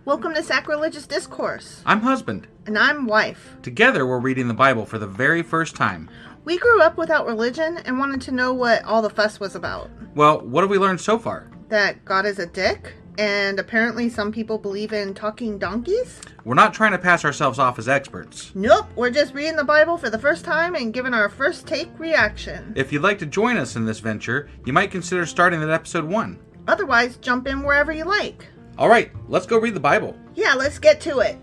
Welcome to Sacrilegious Discourse. I'm husband. And I'm wife. Together, we're reading the Bible for the very first time. We grew up without religion and wanted to know what all the fuss was about. Well, what have we learned so far? That God is a dick, and apparently some people believe in talking donkeys? We're not trying to pass ourselves off as experts. Nope, we're just reading the Bible for the first time and giving our first take reaction. If you'd like to join us in this venture, you might consider starting at episode 1. Otherwise, jump in wherever you like. All right, let's go read the Bible. Yeah, let's get to it.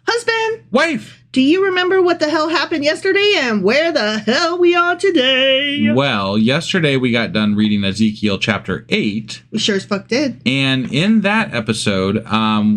Husband! Wife! Do you remember what the hell happened yesterday and where the hell we are today? Well, yesterday we got done reading Ezekiel Chapter 8. We sure as fuck did. And in that episode,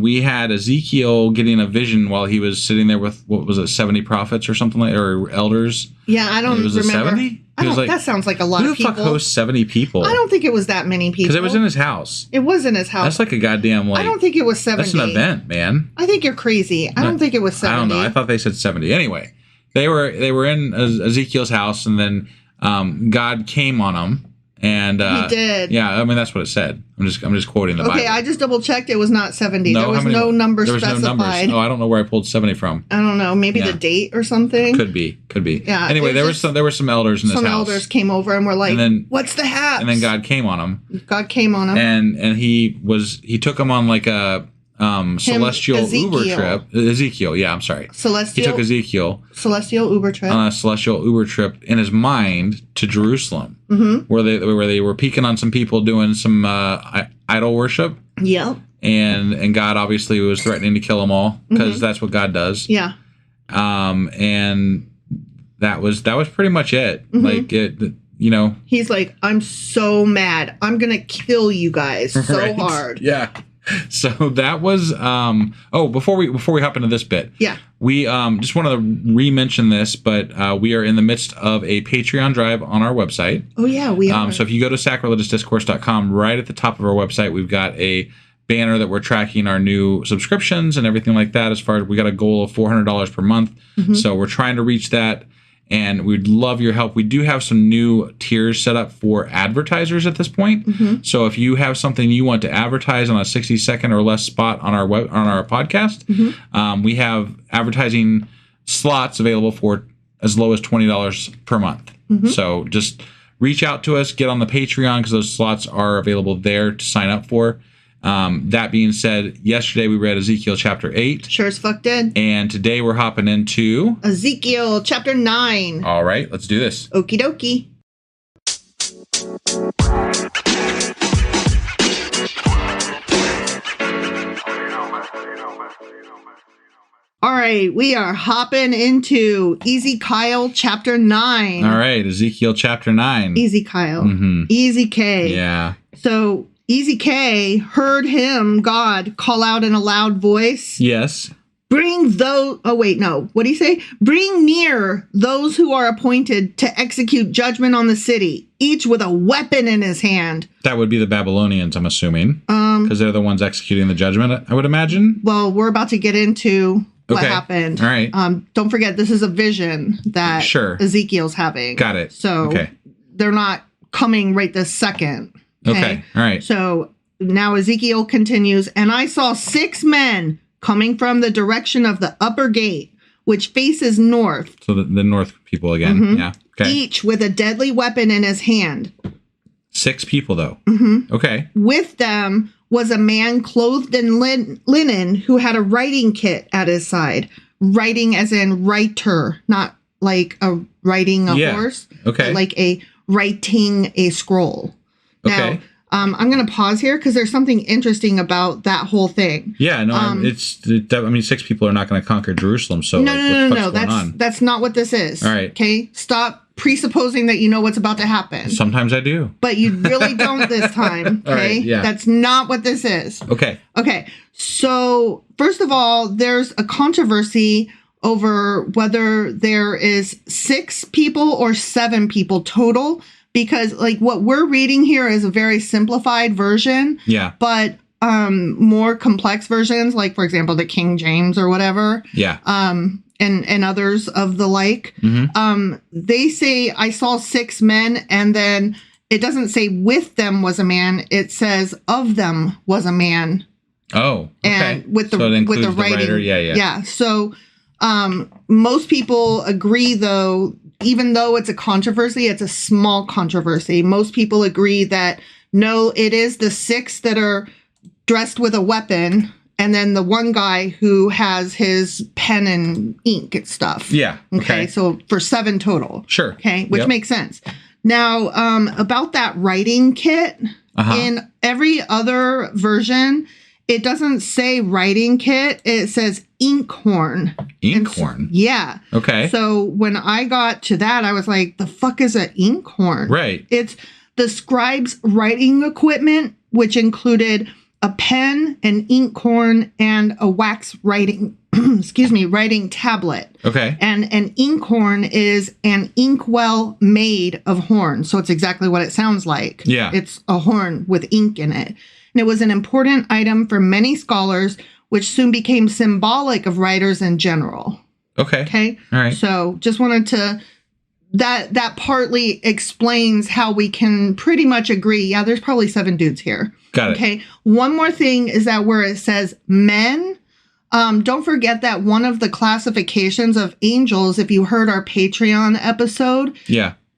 we had Ezekiel getting a vision while he was sitting there with, 70 prophets or something like, or elders? Yeah, I don't remember. Was it 70? That sounds like a lot of people. Who the fuck hosts 70 people? I don't think it was that many people. Because it was in his house. It was in his house. That's like a goddamn, I don't think it was 70. That's an event, man. I think you're crazy. I don't think it was 70. I don't know. I thought they said 70. Anyway, they were in Ezekiel's house, and then God came on them. And he did. Yeah, I mean that's what it said. I'm just quoting the Bible. Okay, I just double checked. It was not 70. There was no number specified. No numbers. Oh, I don't know where I pulled 70 from. I don't know. Maybe the date or something. Could be. Yeah. Anyway, there were some elders in this house. Some elders came over and were like, "What's the haps?" And then God came on them. And he took them on like a celestial Uber trip. Ezekiel, yeah, I'm sorry. He took Ezekiel. Celestial Uber trip. On a celestial Uber trip in his mind to Jerusalem, where they were peeking on some people doing some idol worship. Yep. And God obviously was threatening to kill them all because that's what God does. Yeah. And that was pretty much it. Like it. He's like, I'm so mad. I'm gonna kill you guys so hard. Yeah. So that was before we hop into this bit. Yeah. We just wanted to re-mention this, but we are in the midst of a Patreon drive on our website. Oh yeah, we are. So if you go to sacrilegiousdiscourse.com, right at the top of our website, we've got a banner that we're tracking our new subscriptions and everything like that. As far as we got a goal of $400 per month. So we're trying to reach that. And we'd love your help. We do have some new tiers set up for advertisers at this point. So if you have something you want to advertise on a 60-second or less spot on our podcast, we have advertising slots available for as low as $20 per month. So just reach out to us, get on the Patreon because those slots are available there to sign up for. That being said, yesterday we read Ezekiel Chapter 8. Sure as fuck did. And today we're hopping into Ezekiel Chapter 9. All right, let's do this. Okie dokie. All right, we are hopping into Ezekiel Chapter 9. All right, Ezekiel Chapter 9. Ezekiel. Easy K. Yeah. So Easy K heard him, God, call out in a loud voice. Yes. Bring those, what do you say? Bring near those who are appointed to execute judgment on the city, each with a weapon in his hand. That would be the Babylonians, I'm assuming. Because they're the ones executing the judgment, I would imagine. Well, we're about to get into what happened. All right. Don't forget, this is a vision that Ezekiel's having. Got it. So they're not coming right this second. Okay. All right. So now Ezekiel continues, and I saw 6 men coming from the direction of the upper gate, which faces north. So the north people again. Yeah. Okay. Each with a deadly weapon in his hand. 6 people, though. Okay. With them was a man clothed in linen who had a writing kit at his side. Writing as in writer, not like riding a horse. Okay. But like writing a scroll. Now, I'm going to pause here because there's something interesting about that whole thing. Yeah, no, 6 people are not going to conquer Jerusalem. So no. That's not what this is. All right. Okay. Stop presupposing that you know what's about to happen. Sometimes I do. But you really don't this time. Okay. Right, yeah. That's not what this is. Okay. So first of all, there's a controversy over whether there is 6 people or 7 people total. Because like what we're reading here is a very simplified version. Yeah. But more complex versions, like for example, the King James or whatever. Yeah. and others of the like. They say, I saw 6 men, and then it doesn't say with them was a man. It says of them was a man. Oh, okay. And with the with the writing. writer. Yeah. Yeah. So most people agree, though, even though it's a controversy, it's a small controversy. Most people agree that no, it is the 6 that are dressed with a weapon, and then the one guy who has his pen and ink and stuff. Yeah. Okay. So for 7 total. Sure. Okay. Which makes sense. Now, about that writing kit, in every other version, it doesn't say writing kit. It says inkhorn. Inkhorn? Yeah. Okay. So when I got to that, I was like, the fuck is an inkhorn? Right. It's the scribe's writing equipment, which included a pen, an inkhorn, and a wax writing, writing tablet. Okay. And an inkhorn is an inkwell made of horn. So it's exactly what it sounds like. Yeah. It's a horn with ink in it. And it was an important item for many scholars, which soon became symbolic of writers in general. Okay. Okay. All right. So just wanted to, that partly explains how we can pretty much agree. Yeah, there's probably 7 dudes here. Got it. Okay. One more thing is that where it says men, don't forget that one of the classifications of angels, if you heard our Patreon episode,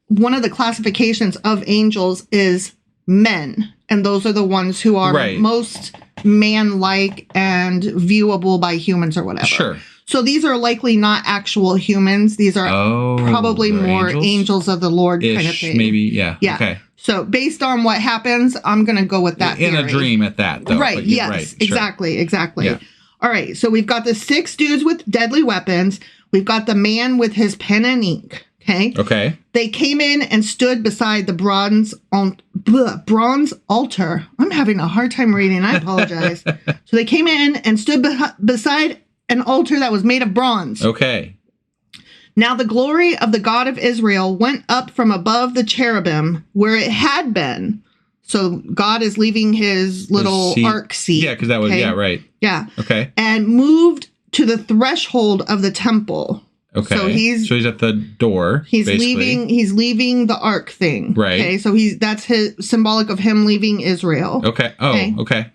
one of the classifications of angels is men. And those are the ones who are most man-like and viewable by humans or whatever. Sure. So these are likely not actual humans. These are probably more angels of the Lord kind of thing. Maybe, yeah. Okay. So based on what happens, I'm going to go with that In theory. a dream at that, though. Right, yes, right, exactly. Yeah. All right, so we've got the 6 dudes with deadly weapons. We've got the man with his pen and ink, okay? They came in and stood beside the bronze altar. I'm having a hard time reading, I apologize. So they came in and stood beside an altar that was made of bronze. Okay. Now the glory of the God of Israel went up from above the cherubim where it had been. So God is leaving his little ark seat. Yeah, because that was, right. Yeah. Okay. And moved to the threshold of the temple. Okay. So he's at the door. He's leaving the ark thing. Right. Okay. So that's his symbolic of him leaving Israel. Okay. Oh, okay.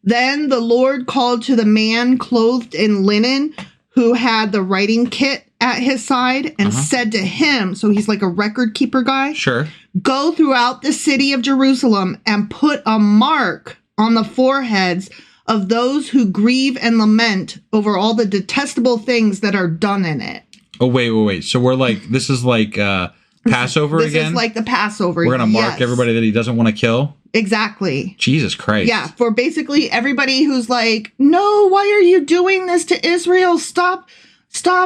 Then the Lord called to the man clothed in linen who had the writing kit at his side and said to him, so he's like a record keeper guy. Sure. Go throughout the city of Jerusalem and put a mark on the foreheads of those who grieve and lament over all the detestable things that are done in it. Oh, wait. So we're like, this is like Passover again? This is like the Passover. We're going to mark everybody that he doesn't want to kill? Exactly. Jesus Christ. Yeah, for basically everybody who's like, no, why are you doing this to Israel? Stop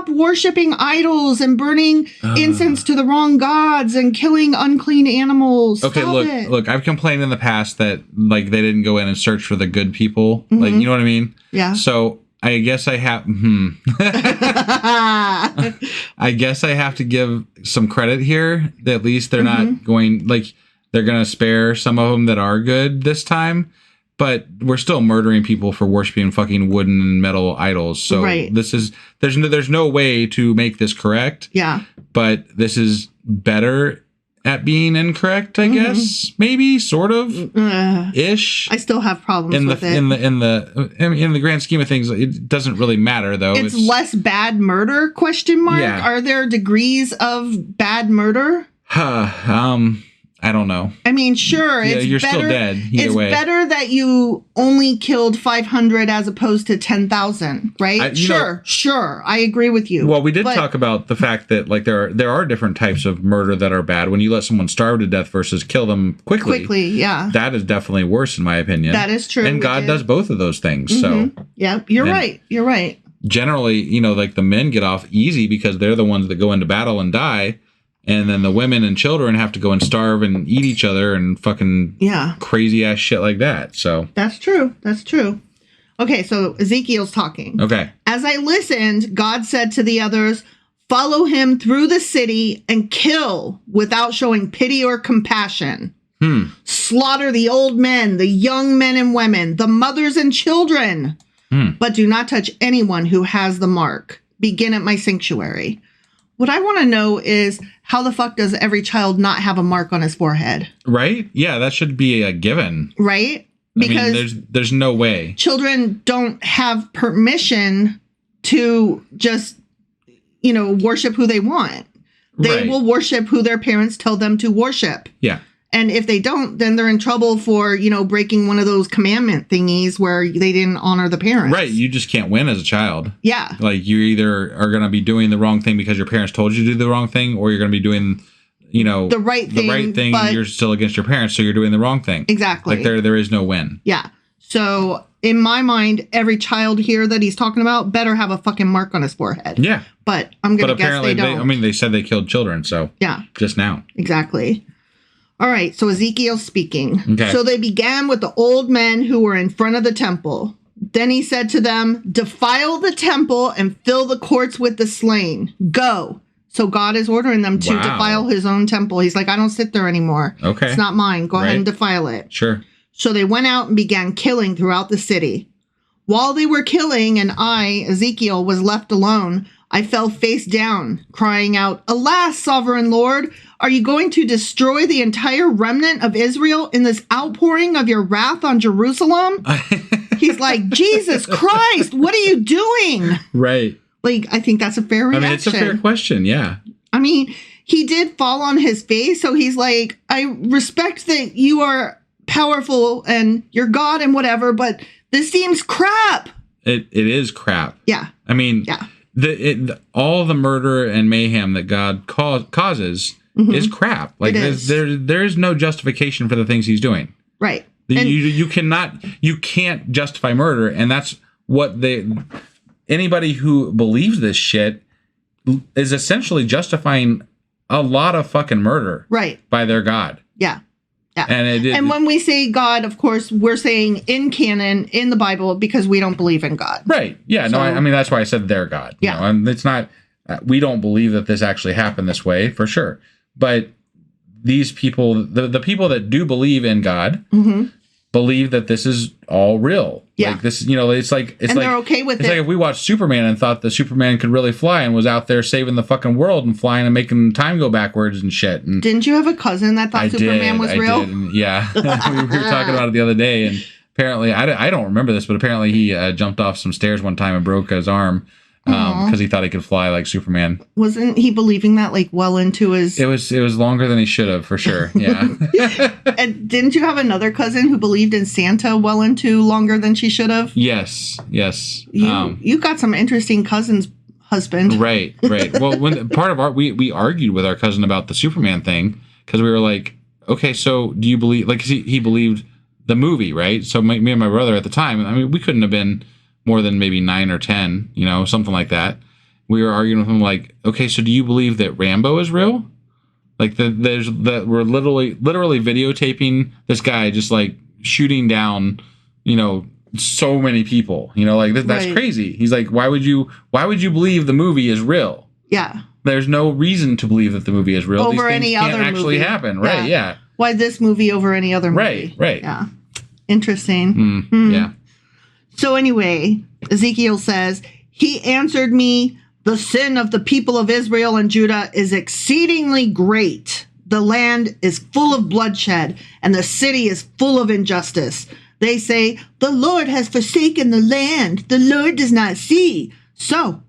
worshiping idols and burning incense to the wrong gods and killing unclean animals. Okay, look, I've complained in the past that like they didn't go in and search for the good people. Like, you know what I mean? Yeah. So I guess I have I guess I have to give some credit here that at least they're not going, like, they're going to spare some of them that are good this time, but we're still murdering people for worshiping fucking wooden and metal idols. So this is, there's no way to make this correct. Yeah. But this is better at being incorrect, I guess. Maybe, sort of, ish. I still have problems with it. In the grand scheme of things, it doesn't really matter, though. It's less bad murder, ? Yeah. Are there degrees of bad murder? I don't know. I mean, sure, yeah, you're still dead either way. It's better that you only killed 500 as opposed to 10,000, right? Sure. I agree with you. Well, we did talk about the fact that like there are different types of murder that are bad. When you let someone starve to death versus kill them quickly, yeah. That is definitely worse in my opinion. That is true. And God does both of those things. So yeah, you're right. Generally, like the men get off easy because they're the ones that go into battle and die. And then the women and children have to go and starve and eat each other and fucking crazy ass shit like that. So that's true. Okay, so Ezekiel's talking. Okay. As I listened, God said to the others, follow him through the city and kill without showing pity or compassion. Slaughter the old men, the young men and women, the mothers and children. But do not touch anyone who has the mark. begin at my sanctuary. What I want to know is how the fuck does every child not have a mark on his forehead? Right? Yeah, that should be a given. Right? Because I mean, there's no way. Children don't have permission to just, worship who they want. They will worship who their parents tell them to worship. Yeah. And if they don't, then they're in trouble for, breaking one of those commandment thingies where they didn't honor the parents. Right. You just can't win as a child. Yeah. Like, you either are going to be doing the wrong thing because your parents told you to do the wrong thing, or you're going to be doing, the right thing, and you're still against your parents, so you're doing the wrong thing. Exactly. Like, there is no win. Yeah. So, in my mind, every child here that he's talking about better have a fucking mark on his forehead. Yeah. But I'm going to guess they don't. They said they killed children, so. Yeah. Just now. Exactly. All right, so Ezekiel speaking. Okay. So they began with the old men who were in front of the temple. Then he said to them, defile the temple and fill the courts with the slain. Go. So God is ordering them to defile his own temple. He's like, I don't sit there anymore. Okay. It's not mine. Go ahead and defile it. Sure. So they went out and began killing throughout the city. While they were killing and I, Ezekiel, was left alone, I fell face down, crying out, Alas, sovereign Lord, are you going to destroy the entire remnant of Israel in this outpouring of your wrath on Jerusalem? He's like, Jesus Christ, what are you doing? Right. Like, I think that's a fair reaction. I mean, it's a fair question, yeah. I mean, he did fall on his face, so he's like, I respect that you are powerful and you're God and whatever, but this seems crap. It is crap. Yeah. I mean, all the murder and mayhem that God causes is crap. Like, there is no justification for the things he's doing. Right. You can't justify murder, and that's what anybody who believes this shit is essentially justifying a lot of fucking murder. Right. By their God. Yeah. Yeah. And when we say God, of course, we're saying in canon, in the Bible, because we don't believe in God. Right. Yeah. So, no, I mean, that's why I said their God. Yeah. And it's not, we don't believe that this actually happened this way, for sure. But these people, the people that do believe in God, believe that this is all real. Yeah. Like, this, it's like, they're okay with it. It's like if we watched Superman and thought the Superman could really fly and was out there saving the fucking world and flying and making time go backwards and shit. And didn't you have a cousin that thought Superman was real? I did. Yeah. we were talking about it the other day, and apparently, I don't remember this, but apparently he jumped off some stairs one time and broke his arm because he thought he could fly like Superman. Wasn't he believing that like well into his... It was longer than he should have, for sure. Yeah. And didn't you have another cousin who believed in Santa well into longer than she should have? Yes. You got some interesting cousins, husband. Right. Well, when part of we argued with our cousin about the Superman thing, because we were like, okay, so do you believe, like, he believed the movie, right? So me and my brother at the time, I mean, we couldn't have been more than maybe 9 or 10, something like that. We were arguing with him like, okay, so do you believe that Rambo is real? Like, we're literally videotaping this guy just like shooting down, so many people, like that's crazy. He's like, why would you believe the movie is real? Yeah. There's no reason to believe that the movie is real. Over These things any can't other actually movie. happen. Right. Yeah. Why this movie over any other movie? Right. Yeah. Interesting. Yeah. So anyway, Ezekiel says, he answered me, the sin of the people of Israel and Judah is exceedingly great. The land is full of bloodshed, and the city is full of injustice. They say, the Lord has forsaken the land. The Lord does not see. So,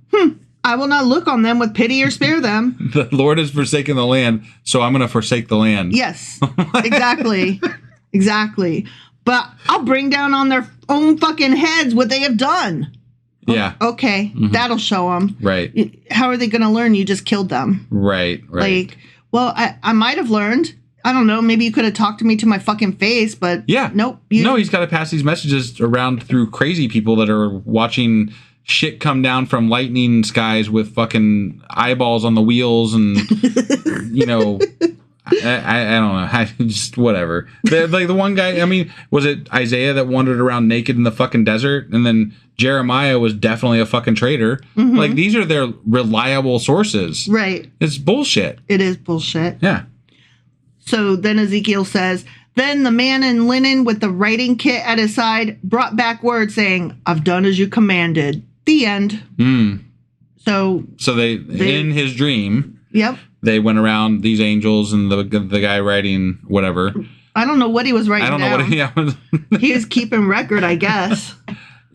I will not look on them with pity or spare them. The Lord has forsaken the land, so I'm going to forsake the land. Yes, exactly. Exactly. But I'll bring down on their own fucking heads what they have done. Yeah. Okay. That'll show them. Right. How are they going to learn you just killed them? Right. Like, well, I might have learned. I don't know. Maybe you could have talked to me to my fucking face, but nope. No, he's got to pass these messages around through crazy people that are watching shit come down from lightning skies with fucking eyeballs on the wheels and, I don't know. Just whatever. Like the one guy, I mean, was it Isaiah that wandered around naked in the fucking desert? And then Jeremiah was definitely a fucking traitor. Like, these are their reliable sources. Right. It's bullshit. It is bullshit. Yeah. So then Ezekiel says, then the man in linen with the writing kit at his side brought back word saying, I've done as you commanded. The end. So they in his dream, yep, they went around these angels and the guy writing whatever. I don't know what he was writing I don't know down. what he He was keeping record, I guess.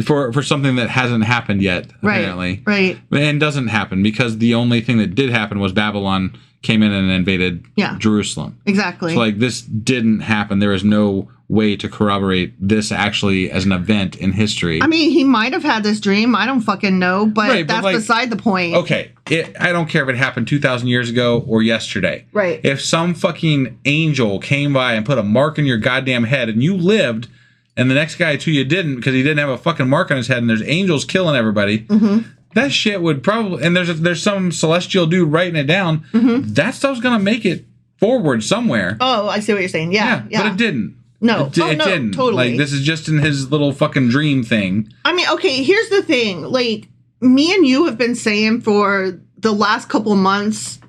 for something that hasn't happened yet, apparently. Right. And doesn't happen because the only thing that did happen was Babylon came in and invaded Jerusalem. Exactly. So like this didn't happen. There is no way to corroborate this actually as an event in history. I mean, he might have had this dream. I don't fucking know, but that's beside the point. Okay. I don't care if it happened 2,000 years ago or yesterday. Right. If some fucking angel came by and put a mark in your goddamn head and you lived and the next guy to you didn't because he didn't have a fucking mark on his head and there's angels killing everybody, that shit would probably, and there's some celestial dude writing it down, that stuff's going to make it forward somewhere. Oh, I see what you're saying. Yeah. But it didn't. No. It didn't. Totally. Like, this is just in his little fucking dream thing. I mean, okay, here's the thing. Like, me and you have been saying for the last couple months,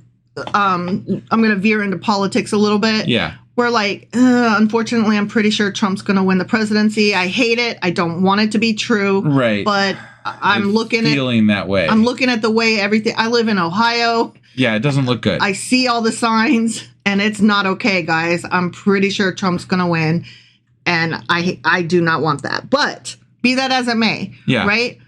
I'm going to veer into politics a little bit. Yeah. We're like, unfortunately, I'm pretty sure Trump's going to win the presidency. I hate it. I don't want it to be true. Right. But I'm feeling that way. I'm looking at the way everything. I live in Ohio. Yeah, it doesn't look good. I see all the signs, and it's not okay, guys. I'm pretty sure Trump's going to win, and I do not want that. But be that as it may, right?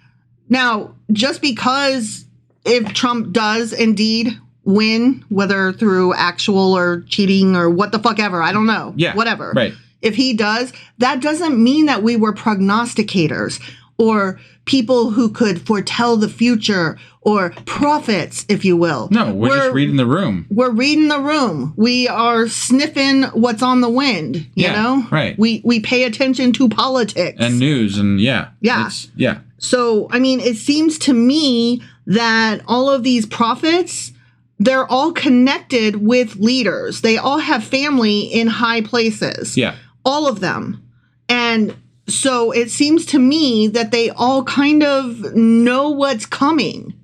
Now, just because if Trump does indeed win, whether through actual or cheating or what the fuck ever, I don't know. Yeah. Whatever. Right. If he does, that doesn't mean that we were prognosticators or people who could foretell the future or prophets, if you will. No, we're just reading the room. We're reading the room. We are sniffing what's on the wind, you know? Right. We pay attention to politics. And news and Yeah. Yeah. So, I mean, it seems to me that all of these prophets, they're all connected with leaders. They all have family in high places. Yeah. All of them. And so it seems to me that they all kind of know what's coming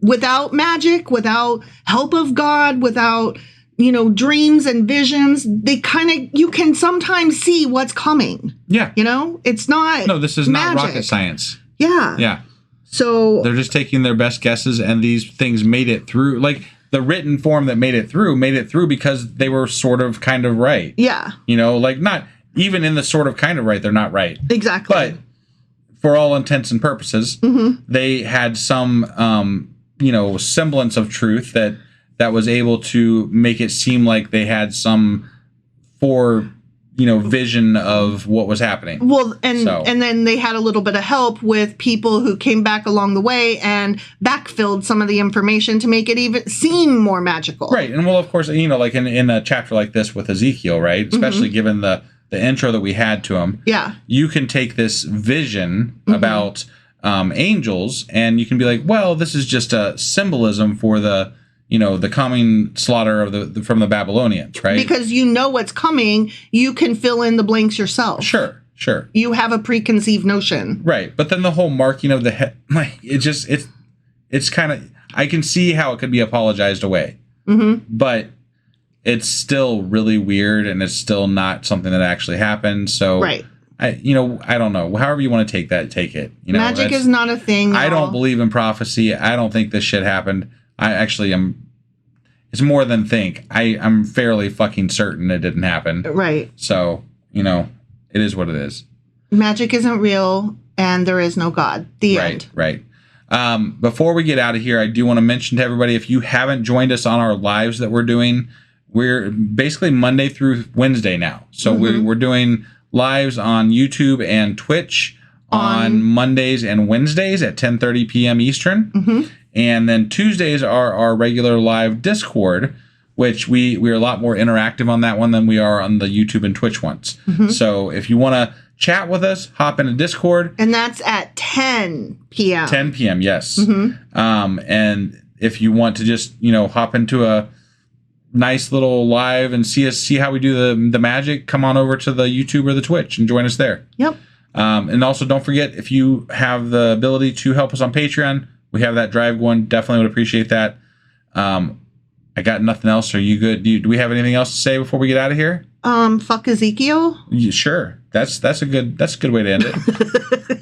without magic, without help of God, without, dreams and visions. They you can sometimes see what's coming. Yeah. It's not. No, this is magic. not rocket science. Yeah. Yeah. So they're just taking their best guesses, and these things made it through. Like the written form that made it through because they were sort of kind of right. Yeah. Like not even in the sort of kind of right, they're not right. Exactly. But for all intents and purposes, they had some, semblance of truth that was able to make it seem like they had some vision of what was happening. Well, and then they had a little bit of help with people who came back along the way and backfilled some of the information to make it even seem more magical. Right. And well, of course, like in a chapter like this with Ezekiel, right? Especially given the intro that we had to him. Yeah. You can take this vision about angels and you can be like, well, this is just a symbolism for the coming slaughter of from the Babylonians, right? Because you know what's coming, you can fill in the blanks yourself. Sure. You have a preconceived notion. Right. But then the whole marking of the head, it's kind of, I can see how it could be apologized away. But it's still really weird and it's still not something that actually happened. So, right. I don't know. However you want to take that, take it. Magic is not a thing. I don't believe in prophecy. I don't think this shit happened. I actually am. It's more than think. I'm fairly fucking certain it didn't happen. Right. So, it is what it is. Magic isn't real and there is no God. The end. Right. Before we get out of here, I do want to mention to everybody, if you haven't joined us on our lives that we're doing, we're basically Monday through Wednesday now. So we're doing lives on YouTube and Twitch on Mondays and Wednesdays at 10:30 p.m. Eastern. And then Tuesdays are our regular live Discord, which we're a lot more interactive on that one than we are on the YouTube and Twitch ones. So if you want to chat with us, hop into Discord. And that's at 10 p.m. 10 p.m., yes. And if you want to just, hop into a nice little live and see how we do the magic, come on over to the YouTube or the Twitch and join us there. Yep. And also don't forget, if you have the ability to help us on Patreon, we have that drive going. Definitely would appreciate that. I got nothing else. Are you good? Do we have anything else to say before we get out of here? Fuck Ezekiel. Sure. That's a good way to end it.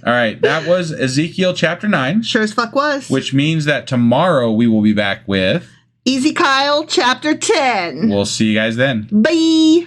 All right. That was Ezekiel Chapter 9. Sure as fuck was. Which means that tomorrow we will be back with Ezekiel Chapter 10. We'll see you guys then. Bye.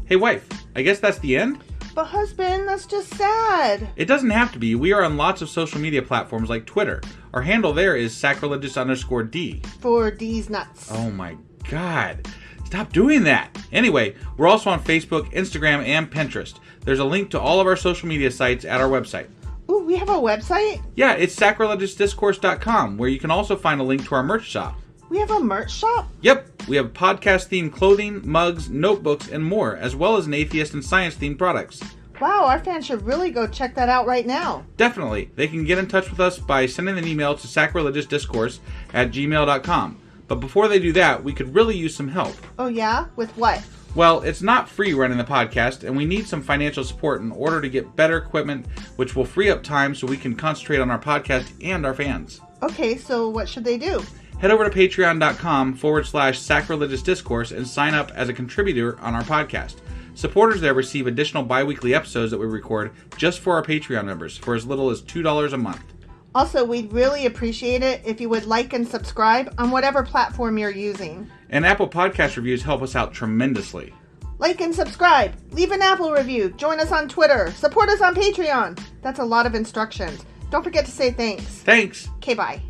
Hey, wife. I guess that's the end? But husband, that's just sad. It doesn't have to be. We are on lots of social media platforms like Twitter. Our handle there is sacrilegious_D. For D's nuts. Oh my God. Stop doing that. Anyway, we're also on Facebook, Instagram, and Pinterest. There's a link to all of our social media sites at our website. Ooh, we have a website? Yeah, it's sacrilegiousdiscourse.com, where you can also find a link to our merch shop. We have a merch shop? Yep, we have podcast-themed clothing, mugs, notebooks, and more, as well as an atheist and science-themed products. Wow, our fans should really go check that out right now. Definitely. They can get in touch with us by sending an email to sacrilegiousdiscourse@gmail.com. But before they do that, we could really use some help. Oh yeah? With what? Well, it's not free running the podcast, and we need some financial support in order to get better equipment, which will free up time so we can concentrate on our podcast and our fans. Okay, so what should they do? Head over to patreon.com/sacrilegiousdiscourse and sign up as a contributor on our podcast. Supporters there receive additional bi-weekly episodes that we record just for our Patreon members for as little as $2 a month. Also, we'd really appreciate it if you would like and subscribe on whatever platform you're using. And Apple Podcast reviews help us out tremendously. Like and subscribe. Leave an Apple review. Join us on Twitter. Support us on Patreon. That's a lot of instructions. Don't forget to say thanks. Thanks. Okay, bye.